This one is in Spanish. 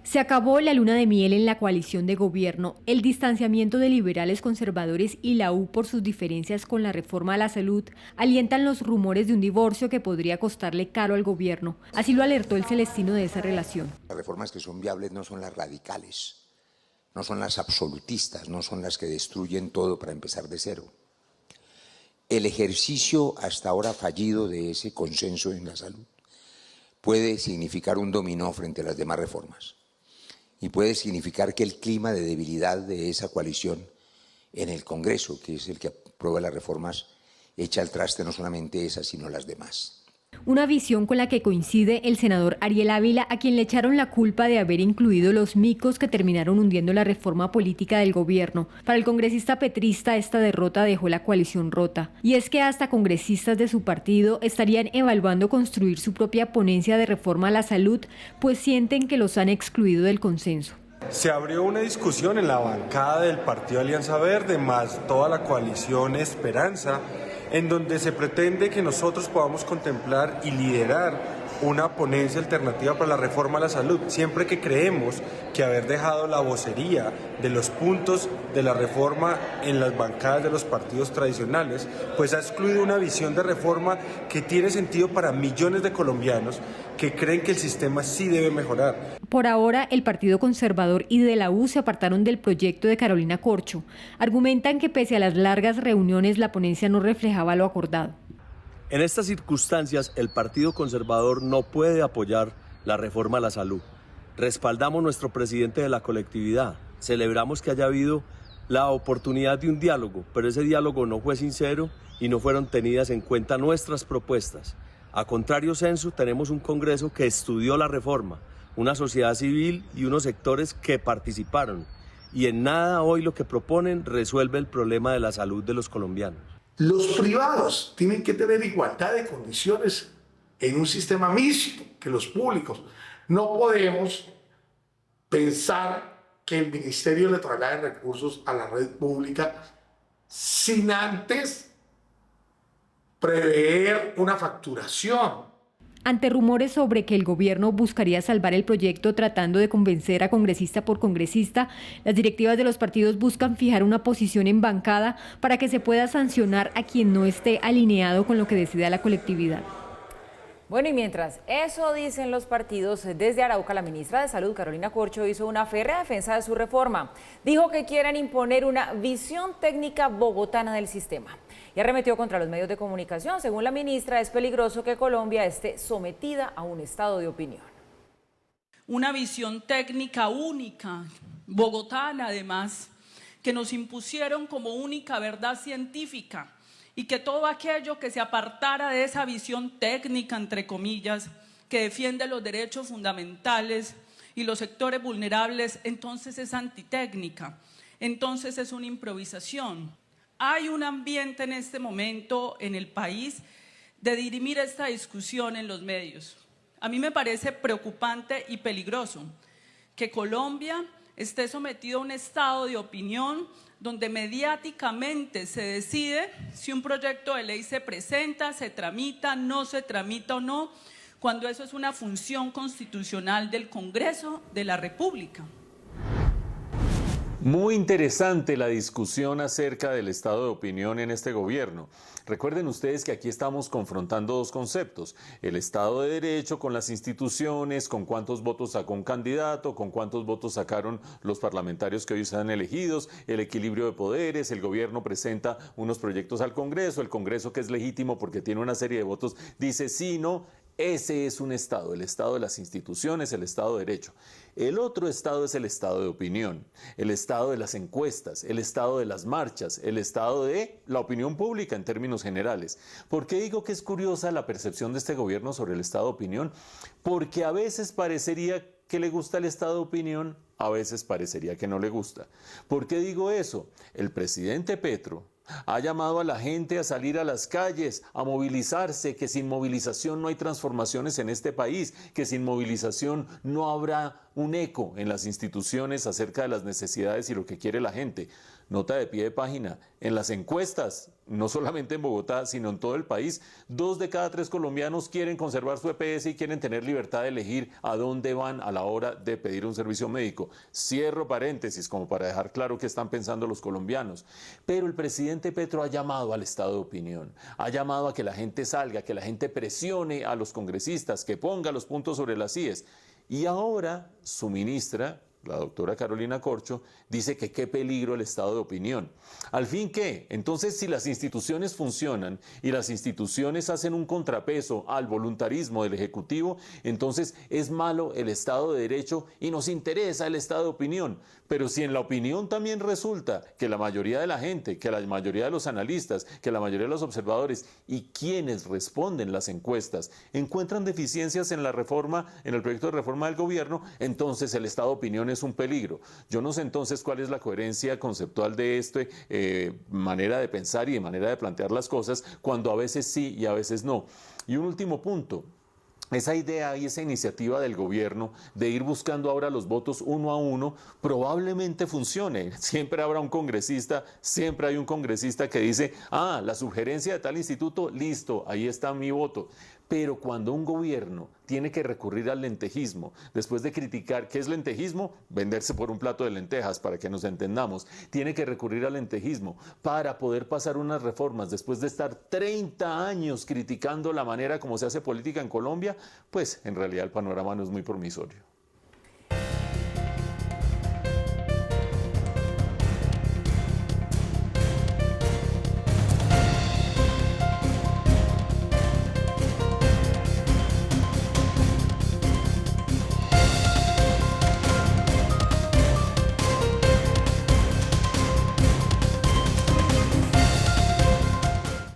Se acabó la luna de miel en la coalición de gobierno, el distanciamiento de liberales conservadores y la U por sus diferencias con la reforma a la salud alientan los rumores de un divorcio que podría costarle caro al gobierno. Así lo alertó el Celestino de esa relación. Las reformas que son viables no son las radicales, no son las absolutistas, no son las que destruyen todo para empezar de cero. El ejercicio hasta ahora fallido de ese consenso en la salud puede significar un dominó frente a las demás reformas. Y puede significar que el clima de debilidad de esa coalición en el Congreso, que es el que aprueba las reformas, echa al traste no solamente esas, sino las demás. Una visión con la que coincide el senador Ariel Ávila, a quien le echaron la culpa de haber incluido los micos que terminaron hundiendo la reforma política del gobierno. Para el congresista petrista, esta derrota dejó la coalición rota. Y es que hasta congresistas de su partido estarían evaluando construir su propia ponencia de reforma a la salud, pues sienten que los han excluido del consenso. Se abrió una discusión en la bancada del Partido Alianza Verde, más toda la coalición Esperanza, en donde se pretende que nosotros podamos contemplar y liderar una ponencia alternativa para la reforma a la salud, siempre que creemos que haber dejado la vocería de los puntos de la reforma en las bancadas de los partidos tradicionales, pues ha excluido una visión de reforma que tiene sentido para millones de colombianos que creen que el sistema sí debe mejorar. Por ahora, el Partido Conservador y de la U se apartaron del proyecto de Carolina Corcho. Argumentan que pese a las largas reuniones, la ponencia no reflejaba lo acordado. En estas circunstancias, el Partido Conservador no puede apoyar la reforma a la salud. Respaldamos a nuestro presidente de la colectividad. Celebramos que haya habido la oportunidad de un diálogo, pero ese diálogo no fue sincero y no fueron tenidas en cuenta nuestras propuestas. A contrario censo, tenemos un Congreso que estudió la reforma, una sociedad civil y unos sectores que participaron. Y en nada hoy lo que proponen resuelve el problema de la salud de los colombianos. Los privados tienen que tener igualdad de condiciones en un sistema mismo que los públicos. No podemos pensar que el ministerio le traslade recursos a la red pública sin antes prever una facturación. Ante rumores sobre que el gobierno buscaría salvar el proyecto tratando de convencer a congresista por congresista, las directivas de los partidos buscan fijar una posición en bancada para que se pueda sancionar a quien no esté alineado con lo que decida la colectividad. Bueno, y mientras eso dicen los partidos, desde Arauca la ministra de Salud, Carolina Corcho, hizo una férrea defensa de su reforma. Dijo que quieren imponer una visión técnica bogotana del sistema. Y arremetió contra los medios de comunicación. Según la ministra, es peligroso que Colombia esté sometida a un estado de opinión. Una visión técnica única, bogotana además, que nos impusieron como única verdad científica, y que todo aquello que se apartara de esa visión técnica, entre comillas, que defiende los derechos fundamentales y los sectores vulnerables, entonces es antitécnica, entonces es una improvisación. Hay un ambiente en este momento en el país de dirimir esta discusión en los medios. A mí me parece preocupante y peligroso que Colombia esté sometido a un estado de opinión donde mediáticamente se decide si un proyecto de ley se presenta, se tramita, no se tramita o no, cuando eso es una función constitucional del Congreso de la República. Muy interesante la discusión acerca del estado de opinión en este gobierno. Recuerden ustedes que aquí estamos confrontando dos conceptos: el Estado de Derecho con las instituciones, con cuántos votos sacó un candidato, con cuántos votos sacaron los parlamentarios que hoy están elegidos, el equilibrio de poderes, el gobierno presenta unos proyectos al Congreso, el Congreso, que es legítimo porque tiene una serie de votos, dice sí, no. Ese es un Estado, el Estado de las instituciones, el Estado de Derecho. El otro Estado es el Estado de opinión, el Estado de las encuestas, el Estado de las marchas, el Estado de la opinión pública en términos generales. ¿Por qué digo que es curiosa la percepción de este gobierno sobre el Estado de opinión? Porque a veces parecería que le gusta el Estado de opinión, a veces parecería que no le gusta. ¿Por qué digo eso? El presidente Petro ha llamado a la gente a salir a las calles, a movilizarse, que sin movilización no hay transformaciones en este país, que sin movilización no habrá un eco en las instituciones acerca de las necesidades y lo que quiere la gente. Nota de pie de página, en las encuestas, no solamente en Bogotá, sino en todo el país, 2 de cada 3 colombianos quieren conservar su EPS y quieren tener libertad de elegir a dónde van a la hora de pedir un servicio médico. Cierro paréntesis como para dejar claro qué están pensando los colombianos. Pero el presidente Petro ha llamado al estado de opinión, ha llamado a que la gente salga, que la gente presione a los congresistas, que ponga los puntos sobre las IES. Y ahora su ministra, la doctora Carolina Corcho, dice que qué peligro el estado de opinión. ¿Al fin qué? Entonces, si las instituciones funcionan y las instituciones hacen un contrapeso al voluntarismo del Ejecutivo, entonces es malo el Estado de Derecho y nos interesa el estado de opinión. Pero si en la opinión también resulta que la mayoría de la gente, que la mayoría de los analistas, que la mayoría de los observadores y quienes responden las encuestas encuentran deficiencias en la reforma, en el proyecto de reforma del gobierno, entonces el estado de opinión es un peligro. Yo no sé entonces cuál es la coherencia conceptual de manera de pensar y de manera de plantear las cosas, cuando a veces sí y a veces no. Y un último punto. Esa idea y esa iniciativa del gobierno de ir buscando ahora los votos uno a uno probablemente funcione. Siempre habrá un congresista, siempre hay un congresista que dice, la sugerencia de tal instituto, listo, ahí está mi voto. Pero cuando un gobierno tiene que recurrir al lentejismo, después de criticar, ¿qué es lentejismo? Venderse por un plato de lentejas, para que nos entendamos. Tiene que recurrir al lentejismo para poder pasar unas reformas después de estar 30 años criticando la manera como se hace política en Colombia, pues en realidad el panorama no es muy promisorio.